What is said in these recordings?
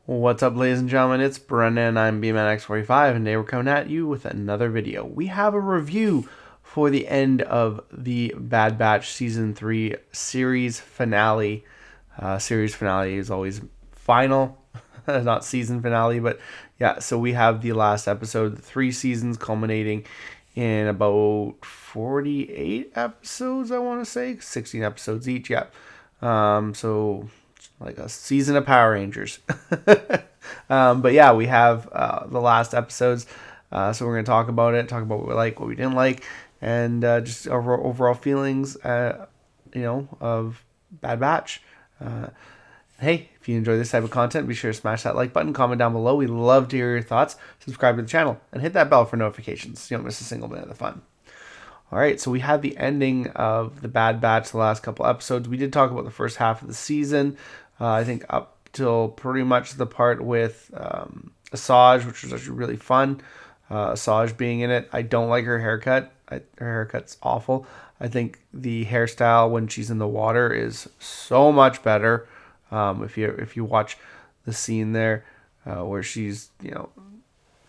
What's up, ladies and gentlemen? It's Brendan. I'm BManX45, and today we're coming at you with another video. We have a review for the end of the Bad Batch Season 3 series finale. Series finale is always final, not season finale, but yeah, so we have the last episode, 3 seasons culminating in about 48 episodes, I want to say. 16 episodes each, yeah. So like a season of Power Rangers. But yeah, we have the last episodes. So we're going to talk about it, talk about what we like, what we didn't like, and just our overall feelings, of Bad Batch. Hey, if you enjoy this type of content, be sure to smash that like button, comment down below. We love to hear your thoughts. Subscribe to the channel and hit that bell for notifications so you don't miss a single minute of the fun. All right, so we had the ending of the Bad Batch the last couple episodes. We did talk about the first half of the season. I think up till pretty much the part with Asajj, which was actually really fun. Asajj being in it. I don't like her haircut. Her haircut's awful. I think the hairstyle when she's in the water is so much better. If you watch the scene there where she's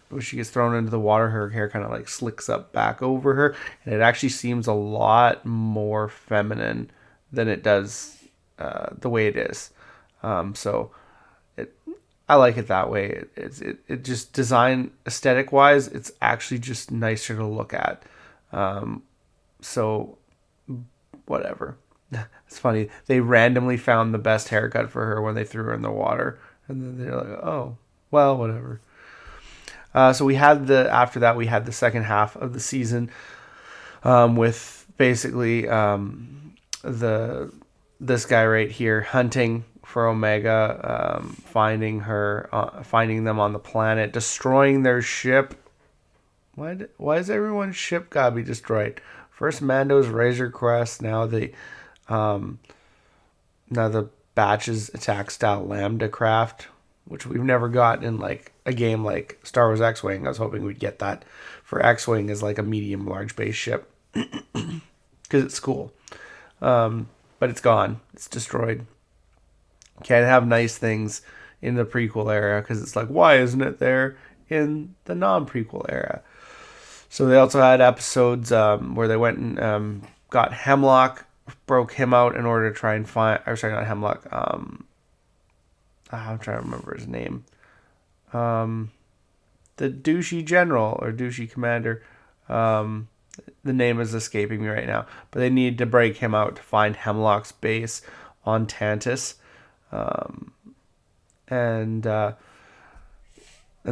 when she gets thrown into the water, her hair kind of like slicks up back over her, and it actually seems a lot more feminine than it does the way it is. So I like it that way. It just design aesthetic wise, it's actually just nicer to look at. So whatever. It's funny. They randomly found the best haircut for her when they threw her in the water, and then they're like, "Oh, well, whatever." So we had after that we had the second half of the season with basically this guy right here hunting for Omega, finding them on the planet, destroying their ship. Why is everyone's ship gotta be destroyed? First Mando's Razor Crest, now the Batch's attack style Lambda craft, which we've never got in like a game like Star Wars X-Wing. I was hoping we'd get that for X-Wing as like a medium large base ship because it's cool. But it's gone. It's destroyed. Can't have nice things in the prequel era because it's like, why isn't it there in the non-prequel era? So they also had episodes where they went and got Hemlock, broke him out in order to try and find. Or sorry, not Hemlock. I'm trying to remember his name. The douchey general or douchey commander. The name is escaping me right now. But they needed to break him out to find Hemlock's base on Tantis. And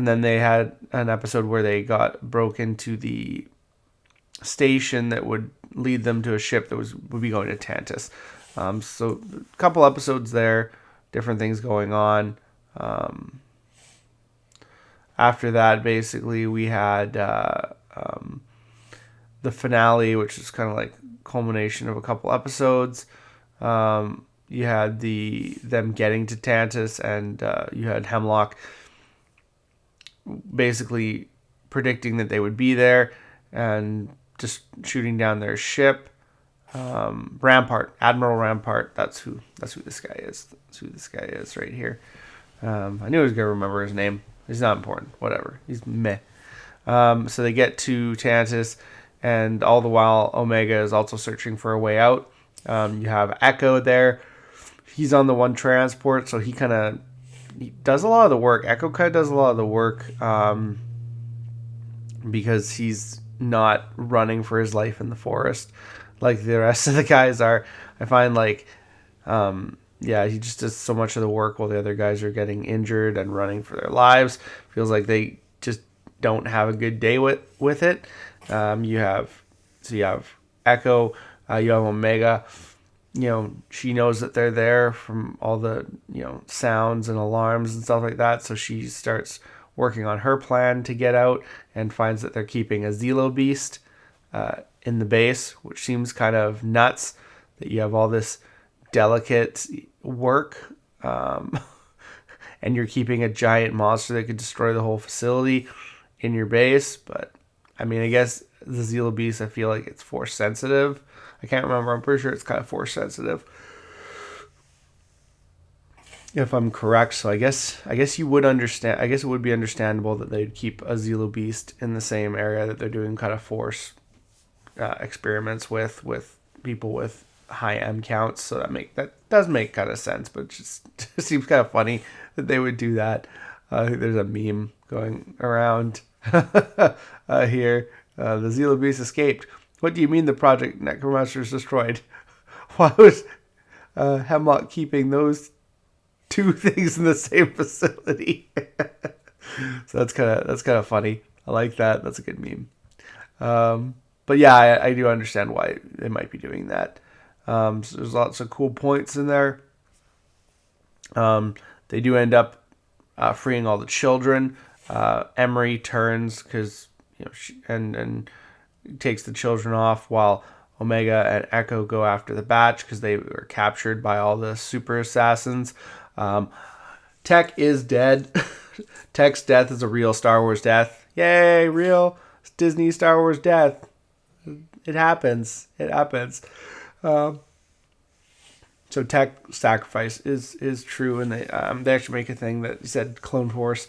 then they had an episode where they broke into the station that would lead them to a ship that would be going to Tantis. So a couple episodes there, different things going on. After that, basically, we had the finale, which is kind of like culmination of a couple episodes. You had them getting to Tantis, and you had Hemlock basically predicting that they would be there and just shooting down their ship. Rampart, Admiral Rampart. That's who this guy is. That's who this guy is right here. I knew I was gonna remember his name. He's not important. Whatever. He's meh. So they get to Tantis, and all the while Omega is also searching for a way out. You have Echo there. He's on the one transport, so he does a lot of the work. Echo kind of does a lot of the work because he's not running for his life in the forest like the rest of the guys are. I find like, he just does so much of the work while the other guys are getting injured and running for their lives. Feels like they just don't have a good day with it. You have Echo, you have Omega. She knows that they're there from all the, sounds and alarms and stuff like that. So she starts working on her plan to get out and finds that they're keeping a Zelo beast in the base, which seems kind of nuts that you have all this delicate work and you're keeping a giant monster that could destroy the whole facility in your base. But I mean, I guess the Zelo beast, I feel like it's force sensitive. I can't remember. I'm pretty sure it's kind of force sensitive. if I'm correct. So I guess you would understand. I guess it would be understandable that they'd keep a Zelo Beast in the same area that they're doing kind of force experiments with people with high M counts. So that does make kind of sense, but it seems kind of funny that they would do that. I think there's a meme going around here. The Zelo Beast escaped. What do you mean the Project Necromancer is destroyed? Why was Hemlock keeping those two things in the same facility? So that's kind of funny. I like that. That's a good meme. But yeah, I do understand why they might be doing that. So there's lots of cool points in there. They do end up freeing all the children. Emery turns because and takes the children off while Omega and Echo go after the Batch because they were captured by all the super assassins. Tech is dead. Tech's death is a real Star Wars death. Yay, real Disney Star Wars death. It happens. So Tech sacrifice is true, and they actually make a thing that said Clone Force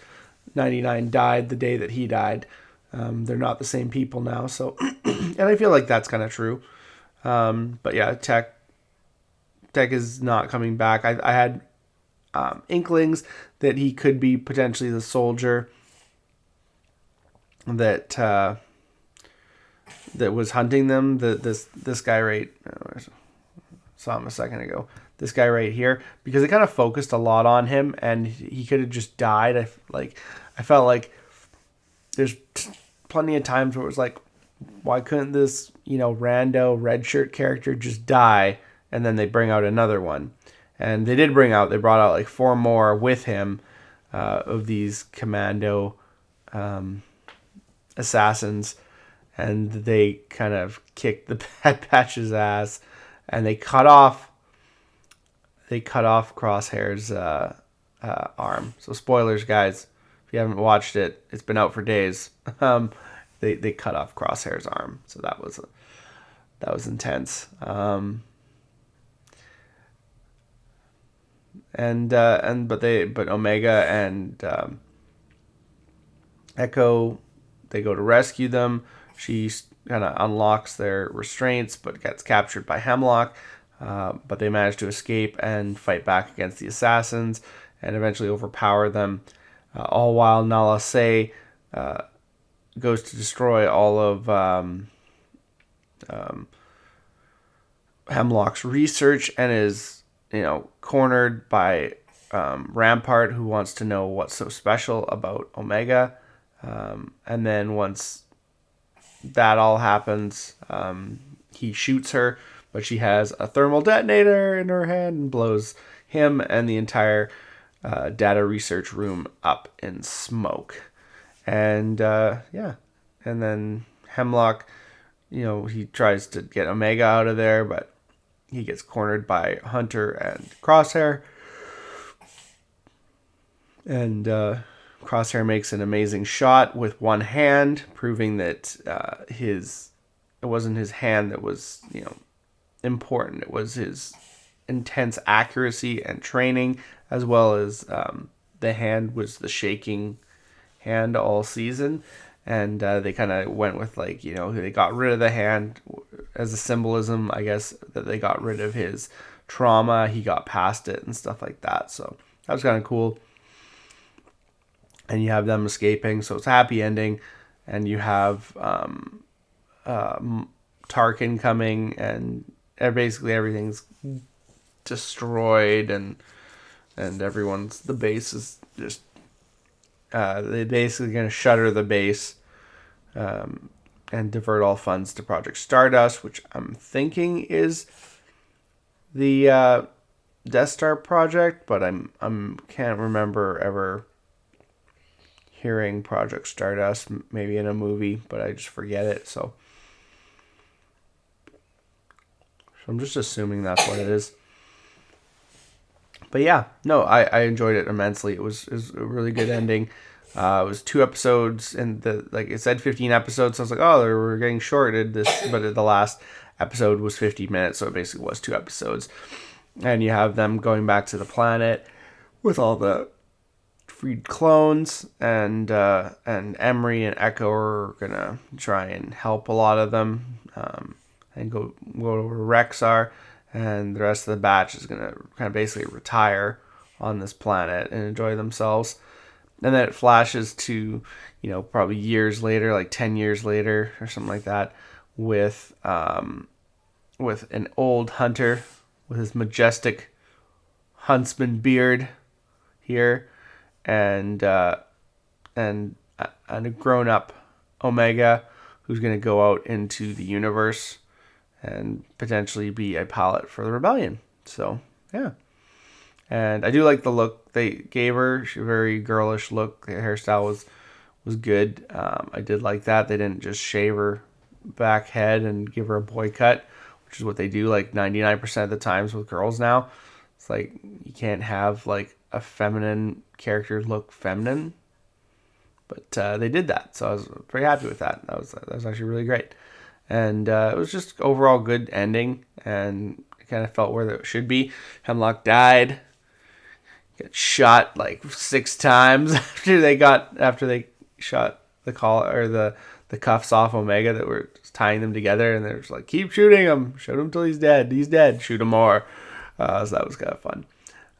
99 died the day that he died. They're not the same people now, so and I feel like that's kind of true. But yeah, Tech is not coming back. I had inklings that he could be potentially the soldier that was hunting them. This guy right, saw him a second ago. This guy right here, because it kind of focused a lot on him, and he could have just died. I felt like there's plenty of times where it was like, why couldn't this rando red shirt character just die, and then they bring out another one? And they brought out like 4 more with him of these commando assassins, and they kind of kicked the Bad Batch's ass, and they cut off Crosshair's arm. So spoilers, guys, if you haven't watched it, it's been out for days. They cut off Crosshair's arm, so that was intense. But Omega and Echo, they go to rescue them. She kind of unlocks their restraints, but gets captured by Hemlock. But they manage to escape and fight back against the assassins and eventually overpower them. All while Nala Se goes to destroy all of Hemlock's research and is cornered by Rampart, who wants to know what's so special about Omega. And then once that all happens, he shoots her, but she has a thermal detonator in her hand and blows him and the entire data research room up in smoke. And and then Hemlock, he tries to get Omega out of there, but he gets cornered by Hunter and Crosshair. And Crosshair makes an amazing shot with one hand, proving that it wasn't his hand that was important. It was his intense accuracy and training, as well as the hand was the shaking hand all season. And they kind of went with they got rid of the hand as a symbolism, I guess, that they got rid of his trauma. He got past it and stuff like that. So that was kind of cool. And you have them escaping, so it's a happy ending. And you have Tarkin coming, and basically everything's destroyed, and the base is just they're basically going to shutter the base and divert all funds to Project Stardust, which I'm thinking is the Death Star project, but I'm can't remember ever hearing Project Stardust, maybe in a movie, but I just forget it. So I'm just assuming that's what it is. But yeah, no, I enjoyed it immensely. It was a really good ending. It was 2 episodes, and it said 15 episodes. So I was like, oh, we're getting shorted this, but the last episode was 50 minutes, so it basically was 2 episodes. And you have them going back to the planet with all the freed clones, and Emery and Echo are gonna try and help a lot of them, and go over to Rexar, and the rest of the batch is gonna kind of basically retire on this planet and enjoy themselves. And then it flashes to, probably years later, like 10 years later or something like that, with an old hunter with his majestic huntsman beard here, and a grown-up Omega who's going to go out into the universe and potentially be a pilot for the rebellion. So yeah, and I do like the look they gave her. She had a very girlish look. The hairstyle was good. I did like that. They didn't just shave her back head and give her a boy cut, which is what they do like 99% of the times with girls now. It's like you can't have like a feminine character look feminine, but they did that, so I was pretty happy with that. That was actually really great, and it was just overall good ending, and it kind of felt where it should be. Hemlock died, got shot like 6 times after they shot the collar or the cuffs off Omega that were tying them together, and they were just like, keep shooting him, shoot him till he's dead, shoot him more. So that was kind of fun,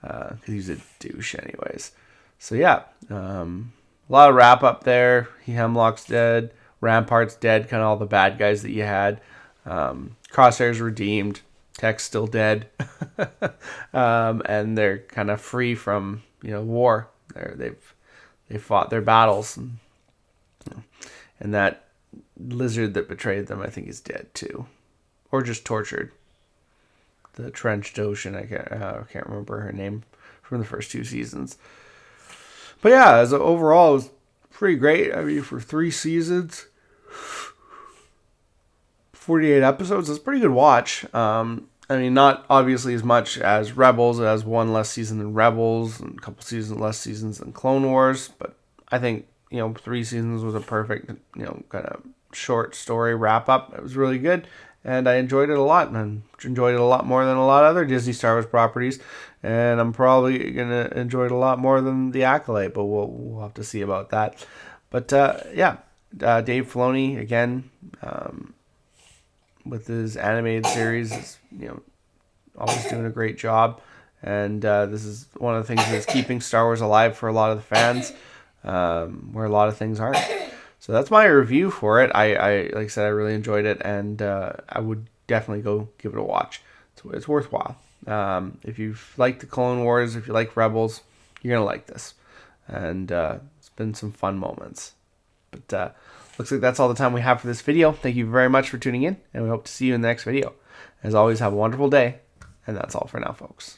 because he's a douche anyways. So yeah, a lot of wrap up there. Hemlock's dead, Rampart's dead, kind of all the bad guys that you had. Crosshair's redeemed, Tech's still dead, and they're kind of free from war. They've fought their battles, and that lizard that betrayed them, I think, is dead too, or just tortured. The Trenched Ocean, I can't remember her name from the first 2 seasons. But yeah, overall, it was pretty great. I mean, for 3 seasons, 48 episodes, it's a pretty good watch. I mean, not obviously as much as Rebels. It has 1 less season than Rebels and a couple less seasons than Clone Wars. But I think, 3 seasons was a perfect, kind of short story wrap up. It was really good. And I enjoyed it a lot, and I enjoyed it a lot more than a lot of other Disney Star Wars properties. And I'm probably going to enjoy it a lot more than The Acolyte, but we'll have to see about that. But yeah, Dave Filoni, again, with his animated series, is, always doing a great job. And this is one of the things that's keeping Star Wars alive for a lot of the fans, where a lot of things aren't. So that's my review for it. I like I said, I really enjoyed it, and I would definitely go give it a watch. It's worthwhile. If you like the Clone Wars, if you like Rebels, you're gonna like this. And it's been some fun moments. But looks like that's all the time we have for this video. Thank you very much for tuning in, and we hope to see you in the next video. As always, have a wonderful day, and that's all for now, folks.